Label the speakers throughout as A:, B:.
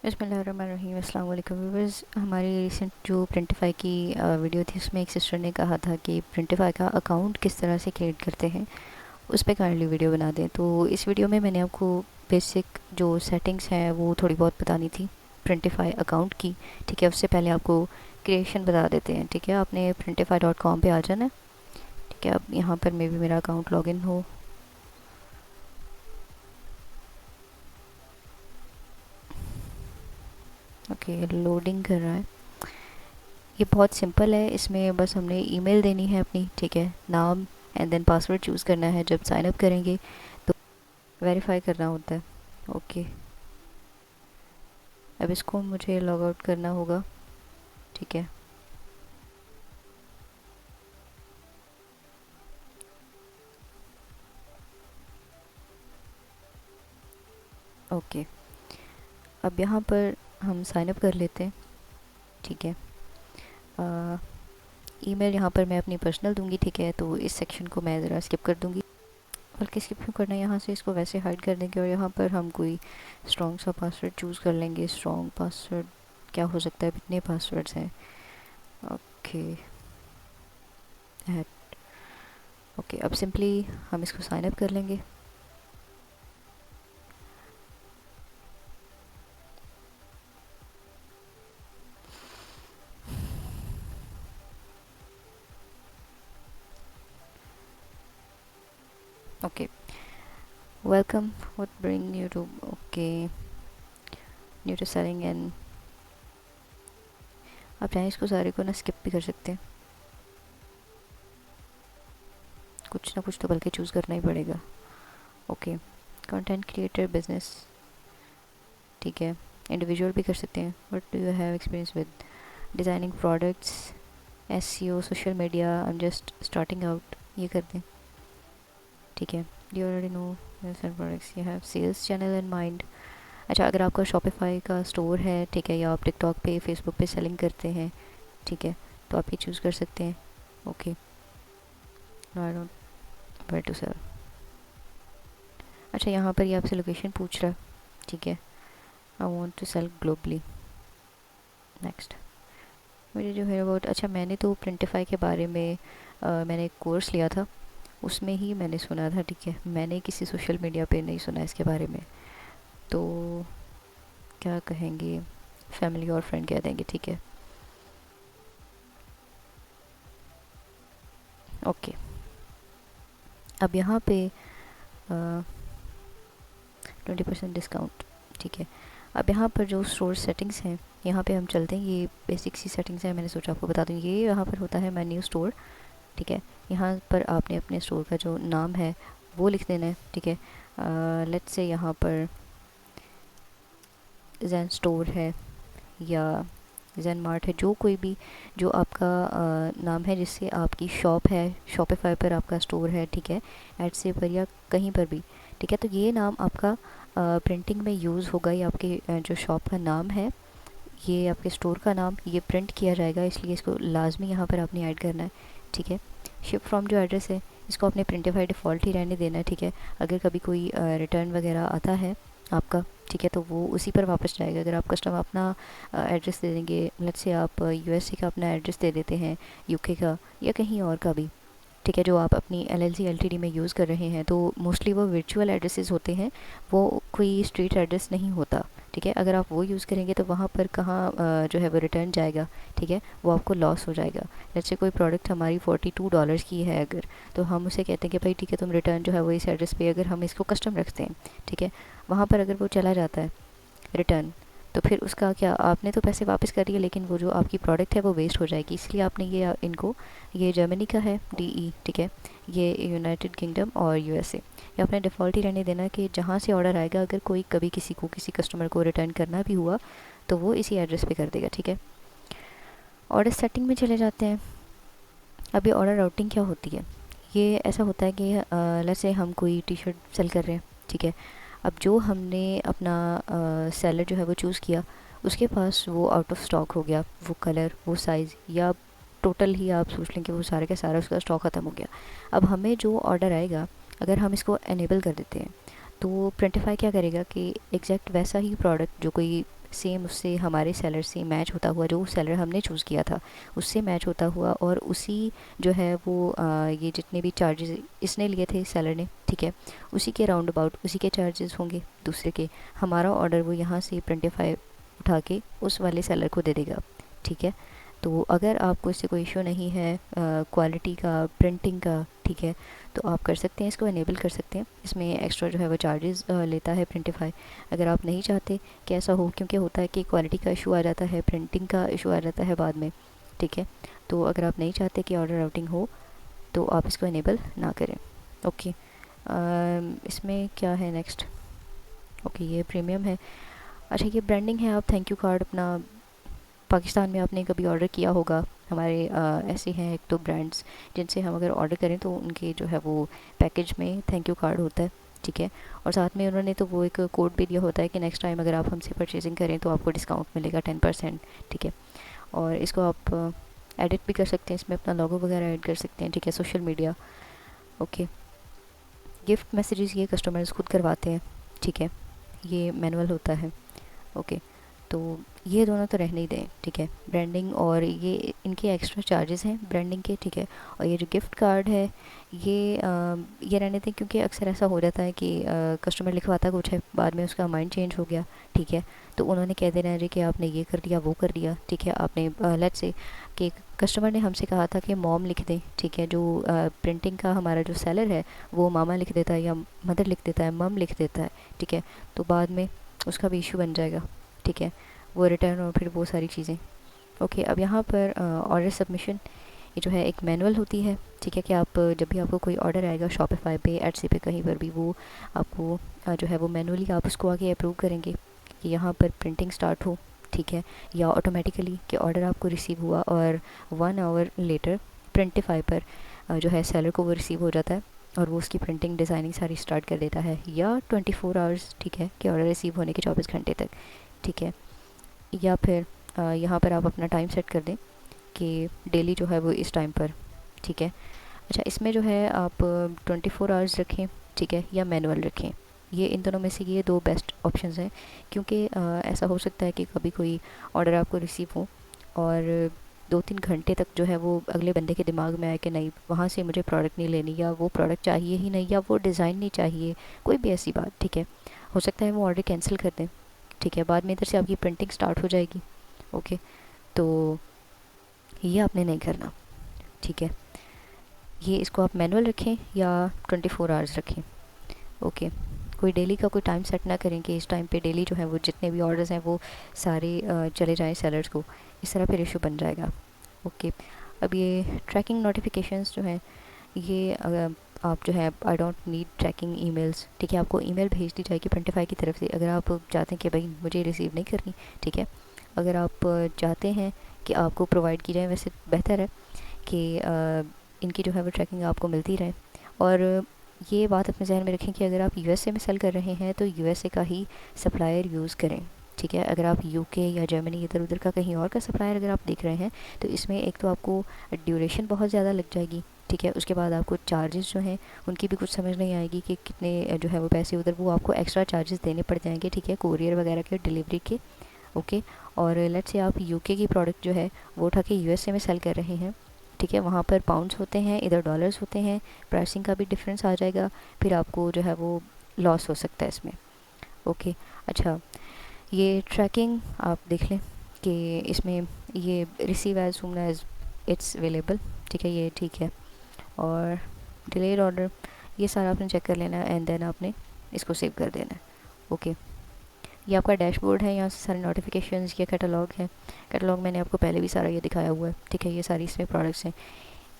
A: बिस्मिल्लाहिर्रहमानिर्रहीम। अस्सलाम वालेकुम व्यूअर्स। हमारी रिसेंट जो प्रिंटिफाई की वीडियो थी उसमें एक सिस्टर ने कहा था कि प्रिंटिफाई का अकाउंट किस तरह से क्रिएट करते हैं, उस पे काइंडली वीडियो बना दें। तो इस वीडियो में मैंने आपको बेसिक जो सेटिंग्स हैं वो थोड़ी बहुत बतानी थी प्रिंटिफाई अकाउंट की। ठीक है, उससे पहले आपको क्रिएशन बता देते हैं। ठीक है, आपने printify.com पे आ जाना है। ठीक है, अब यहाँ पर मे भी मेरा अकाउंट लॉगिन हो। ओके, लोडिंग कर रहा है। ये बहुत सिंपल है, इसमें बस हमने ईमेल देनी है अपनी। ठीक है, नाम एंड देन पासवर्ड चूज़ करना है। जब साइन अप करेंगे तो वेरीफाई करना होता है। ओके, अब इसको मुझे लॉग आउट करना होगा। ठीक है, ओके, अब यहाँ पर हम साइन अप कर लेते हैं। ठीक है, ईमेल यहाँ पर मैं अपनी पर्सनल दूंगी। ठीक है, तो इस सेक्शन को मैं ज़रा स्किप कर दूंगी। बल्कि स्किप क्यों करना है, यहाँ से इसको वैसे हाइड कर देंगे और यहाँ पर हम कोई स्ट्रॉन्ग सा पासवर्ड चूज़ कर लेंगे। स्ट्रॉन्ग पासवर्ड क्या हो सकता है, कितने पासवर्ड्स हैं? ओके, ओके, अब सिंपली हम इसको साइन अप कर लेंगे। Okay, welcome, what bring you to, okay, new to selling and आप चाहें इसको सारे को ना स्किप भी कर सकते हैं। कुछ ना कुछ तो बल्कि चूज़ करना ही पड़ेगा। ओके, कंटेंट क्रिएटर बिजनेस, ठीक है, इंडिविजुअल भी कर सकते हैं। What do you have experience with designing products, SEO, social media, I am just starting out, ये कर दें। ठीक है, you already know products, you have sales channel in mind. अच्छा, अगर आपका शॉपिफाई का स्टोर है, ठीक है, या आप टिकटॉक पे, फेसबुक पे सेलिंग करते हैं, ठीक है, तो आप ये चूज़ कर सकते हैं। Okay, no I don't where to sell. अच्छा, यहाँ पर ये आपसे लोकेशन पूछ रहा है। ठीक है, I want to sell globally, next. मुझे जो है अबाउट, अच्छा, मैंने तो प्रिंटिफाई के बारे में मैंने एक कोर्स लिया था, उसमें ही मैंने सुना था। ठीक है, मैंने किसी सोशल मीडिया पे नहीं सुना इसके बारे में। तो क्या कहेंगे, फैमिली और फ्रेंड कह देंगे। ठीक है, ओके, अब यहाँ पे 20% डिस्काउंट। ठीक है, अब यहाँ पर जो स्टोर सेटिंग्स हैं, यहाँ पे हम चलते हैं। ये बेसिक सी सेटिंग्स हैं, मैंने सोचा आपको बता दूँ। ये यहाँ पर होता है मेन्यू स्टोर। ठीक है, यहाँ पर आपने अपने स्टोर का जो नाम है वो लिख देना है। ठीक है, लेट्स से यहाँ पर जैन स्टोर है या जैन मार्ट है, जो कोई भी जो आपका नाम है, जिससे आपकी शॉप है, शॉपिफाई पर आपका स्टोर है। ठीक है, एडसे पर या कहीं पर भी। ठीक है, तो ये नाम आपका प्रिंटिंग में यूज़ होगा। ये आपके जो शॉप का नाम है, ये आपके स्टोर का नाम, ये प्रिंट किया जाएगा, इसलिए इसको लाजमी यहाँ पर आपने ऐड करना है। ठीक है, शिप फ्रॉम जो एड्रेस है, इसको आपने प्रिंटिफाई डिफ़ॉल्ट ही रहने देना है। ठीक है, अगर कभी कोई रिटर्न वगैरह आता है आपका, ठीक है, तो वो उसी पर वापस जाएगा। अगर आप कस्टमर अपना एड्रेस दे देंगे, लेट्स से आप यूएसए का अपना एड्रेस दे देते हैं, यूके का या कहीं और का भी, ठीक है, जो आप अपनी एलएलसी एलटीडी में यूज़ कर रहे हैं, तो मोस्टली वो वर्चुअल एड्रेसेस होते हैं, वो कोई स्ट्रीट एड्रेस नहीं होता। ठीक है, अगर आप वो यूज़ करेंगे तो वहाँ पर कहाँ जो है वो रिटर्न जाएगा। ठीक है, वो आपको लॉस हो जाएगा। जैसे कोई प्रोडक्ट हमारी $42 की है अगर, तो हम उसे कहते हैं कि भाई ठीक है, तुम रिटर्न जो है वो इस एड्रेस पे, अगर हम इसको कस्टम रखते हैं, ठीक है, वहाँ पर अगर वो चला जाता है रिटर्न, तो फिर उसका क्या, आपने तो पैसे वापस कर दिए, लेकिन वो जो आपकी प्रोडक्ट है वो वेस्ट हो जाएगी। इसलिए आपने ये इनको, ये जर्मनी का है डीई, ठीक है, ये यूनाइटेड किंगडम और यूएसए, ये आपने डिफ़ॉल्ट ही रहने देना कि जहाँ से ऑर्डर आएगा, अगर कोई कभी किसी को, किसी कस्टमर को रिटर्न करना भी हुआ तो वो इसी एड्रेस पे कर देगा। ठीक है, ऑर्डर सेटिंग में चले जाते हैं। अब ये ऑर्डर राउटिंग क्या होती है, ये ऐसा होता है कि लेट्स से हम कोई टी शर्ट सेल कर रहे हैं। ठीक है, अब जो हमने अपना सेलर जो है वो चूज़ किया, उसके पास वो आउट ऑफ स्टॉक हो गया, वो कलर, वो साइज़, या टोटल ही आप सोच लें कि वो सारे का सारा उसका स्टॉक ख़त्म हो गया। अब हमें जो ऑर्डर आएगा, अगर हम इसको एनेबल कर देते हैं, तो प्रिंटिफाई क्या करेगा कि एग्जैक्ट वैसा ही प्रोडक्ट जो कोई सेम उससे हमारे सेलर से मैच होता हुआ, जो सेलर हमने चूज़ किया था उससे मैच होता हुआ, और उसी जो है वो ये जितने भी चार्जेस इसने लिए थे सेलर ने, ठीक है, उसी के राउंड अबाउट उसी के चार्जेस होंगे दूसरे के। हमारा ऑर्डर वो यहाँ से प्रिंटिफाई उठा के उस वाले सेलर को दे देगा, ठीक है। तो अगर आपको इससे कोई इशू नहीं है क्वालिटी का, प्रिंटिंग का, ठीक है, तो आप कर सकते हैं, इसको इनेबल कर सकते हैं। इसमें एक्स्ट्रा जो है वो चार्जेस लेता है प्रिंटिफाई। अगर आप नहीं चाहते कि ऐसा हो, क्योंकि होता है कि क्वालिटी का इशू आ जाता है, प्रिंटिंग का इशू आ जाता है बाद में, ठीक है। तो अगर आप नहीं चाहते कि ऑर्डर राउटिंग हो तो आप इसको इनेबल ना करें। ओके, इसमें क्या है नेक्स्ट? ओके, ये प्रीमियम है। अच्छा, ये ब्रांडिंग है। आप थैंक यू कार्ड अपना पाकिस्तान में आपने कभी ऑर्डर किया होगा, हमारे ऐसे हैं एक तो ब्रांड्स जिनसे हम अगर ऑर्डर करें तो उनके जो है वो पैकेज में थैंक यू कार्ड होता है, ठीक है। और साथ में उन्होंने तो वो एक कोड भी दिया होता है कि नेक्स्ट टाइम अगर आप हमसे परचेजिंग करें तो आपको डिस्काउंट मिलेगा 10%, ठीक है। और इसको आप एडिट भी कर सकते हैं, इसमें अपना लोगो वगैरह ऐड कर सकते हैं, ठीक है, social media. Okay, gift messages ये कस्टमर्स खुद करवाते हैं, ठीक है, ये मैनुअल होता है। ओके, तो ये दोनों तो रहने ही दें, ठीक है। ब्रांडिंग और ये इनके एक्स्ट्रा चार्जेस हैं ब्रांडिंग के, ठीक है। और ये जो गिफ्ट कार्ड है ये रहने दें, क्योंकि अक्सर ऐसा हो जाता है कि कस्टमर लिखवाता कुछ है, बाद में उसका माइंड चेंज हो गया, ठीक है। तो उन्होंने कह देना है जी कि आपने ये कर दिया, वो कर दिया, ठीक है। आपने लेट्स से कि कस्टमर ने हमसे कहा था कि मॉम लिख दें, ठीक है। जो प्रिंटिंग का हमारा जो सेलर है वो मामा लिख देता है या मदर लिख देता है, मम लिख देता है, ठीक है। तो बाद में उसका भी इशू बन जाएगा, ठीक है, वो रिटर्न और फिर वो सारी चीज़ें। ओके, अब यहाँ पर ऑर्डर सबमिशन ये जो है एक मैनुअल होती है, ठीक है। कि आप जब भी आपको कोई ऑर्डर आएगा शॉपिफाई पे, एटसी पे, कहीं पर भी, वो आपको जो है वो मैनुअली आप उसको आगे अप्रूव करेंगे कि यहाँ पर प्रिंटिंग स्टार्ट हो, ठीक है। या ऑटोमेटिकली कि ऑर्डर आपको रिसीव हुआ और 1 आवर लेटर प्रिंटिफाई पर जो है सेलर को वो रिसीव हो जाता है और वो उसकी प्रिंटिंग डिज़ाइनिंग सारी स्टार्ट कर देता है, या 24 आवर्स, ठीक है, कि ऑर्डर रिसीव होने के 24 घंटे तक, ठीक है। या फिर यहाँ पर आप अपना टाइम सेट कर दें कि डेली जो है वो इस टाइम पर, ठीक है। अच्छा, इसमें जो है आप 24 आवर्स रखें, ठीक है, या मैनुअल रखें। ये इन दोनों में से ये दो बेस्ट ऑप्शंस हैं, क्योंकि ऐसा हो सकता है कि कभी कोई ऑर्डर आपको रिसीव हो और 2-3 घंटे तक जो है वो अगले बंदे के दिमाग में आए कि नहीं, वहाँ से मुझे प्रोडक्ट नहीं लेनी, या वो प्रोडक्ट चाहिए ही नहीं, या वो डिज़ाइन नहीं चाहिए, कोई भी ऐसी बात, ठीक है। हो सकता है वो ऑर्डर कैंसिल कर दें, ठीक है। बाद में इधर से आपकी प्रिंटिंग स्टार्ट हो जाएगी। ओके, तो ये आपने नहीं करना, ठीक है। ये इसको आप मैनुअल रखें या 24 आवर्स रखें। ओके, कोई डेली का कोई टाइम सेट ना करें कि इस टाइम पे डेली जो है वो जितने भी ऑर्डर्स हैं वो सारे चले जाएं सेलर्स को, इस तरह फिर इशू बन जाएगा। ओके, अब ये ट्रैकिंग नोटिफिकेशंस जो हैं ये आप जो है I don't need tracking emails, ठीक है। आपको ईमेल भेज दी जाएगी प्रिंटिफाई की तरफ से अगर आप चाहते हैं कि भाई मुझे रिसीव नहीं करनी, ठीक है। अगर आप चाहते हैं कि आपको प्रोवाइड की जाए, वैसे बेहतर है कि इनकी जो है वो ट्रैकिंग आपको मिलती रहे। और ये बात अपने जहन में रखें कि अगर आप यूएसए में सेल कर रहे हैं तो यूएसए का ही सप्लायर यूज़ करें, ठीक है। अगर आप यूके या जर्मनी इधर उधर का कहीं और का सप्लायर अगर आप देख रहे हैं तो इसमें एक तो आपको ड्यूरेशन बहुत ज़्यादा लग जाएगी, ठीक है। उसके बाद आपको चार्जेस जो हैं उनकी भी कुछ समझ नहीं आएगी कि कितने जो है वो पैसे उधर वो आपको एक्स्ट्रा चार्जेस देने पड़ जाएंगे, ठीक है, कोरियर वगैरह के, डिलीवरी के। ओके, और लेट्स से आप यूके की प्रोडक्ट जो है वो उठा के यूएसए में सेल कर रहे हैं, ठीक है। वहाँ पर पाउंड्स होते हैं, इधर डॉलर्स होते हैं, प्राइसिंग का भी डिफरेंस आ जाएगा, फिर आपको जो है वो लॉस हो सकता है इसमें। ओके, अच्छा, ये ट्रैकिंग आप देख लें कि इसमें ये receive as soon as it's available, ठीक है, ये ठीक है। और डिलेड ऑर्डर ये सारा आपने चेक कर लेना है एंड देन आपने इसको सेव कर देना है। ओके, ये आपका डैशबोर्ड है, यहाँ से सारे नोटिफिकेशंस, ये कैटलॉग है। कैटलॉग मैंने आपको पहले भी सारा ये दिखाया हुआ है, ठीक है। ये सारी इसमें प्रोडक्ट्स हैं,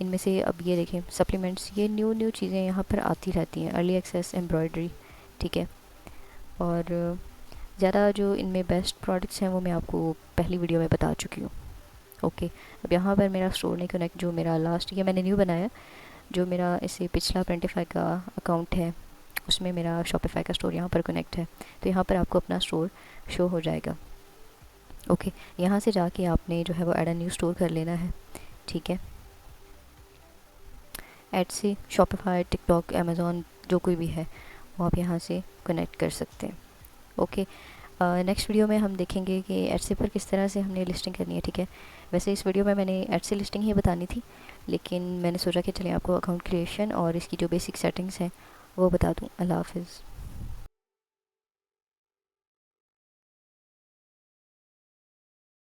A: इनमें से अब ये देखें सप्लीमेंट्स, ये न्यू न्यू चीज़ें यहाँ पर आती रहती हैं। अर्ली एक्सेस एम्ब्रॉयडरी, ठीक है। और ज़्यादा जो इनमें बेस्ट प्रोडक्ट्स हैं वो मैं आपको पहली वीडियो में बता चुकी हूँ। ओके, अब यहाँ पर मेरा स्टोर नहीं कनेक्ट, जो मेरा लास्ट ये मैंने न्यू बनाया, जो मेरा इससे पिछला प्रिंटिफाई का अकाउंट है उसमें मेरा शॉपिफाई का स्टोर यहाँ पर कनेक्ट है, तो यहाँ पर आपको अपना स्टोर शो हो जाएगा। ओके, यहाँ से जाके आपने जो है वो ऐड अ न्यू स्टोर कर लेना है, ठीक है। ऐड से शॉपिफाई, टिकटॉक, अमेज़ॉन जो कोई भी है वो आप यहाँ से कनेक्ट कर सकते हैं। ओके, नेक्स्ट वीडियो में हम देखेंगे कि एडसे पर किस तरह से हमने लिस्टिंग करनी है, ठीक है। वैसे इस वीडियो में मैंने एडसे लिस्टिंग ही बतानी थी, लेकिन मैंने सोचा कि चलिए आपको अकाउंट क्रिएशन और इसकी जो बेसिक सेटिंग्स हैं वो बता दूँ। अल्लाह हाफ़िज़।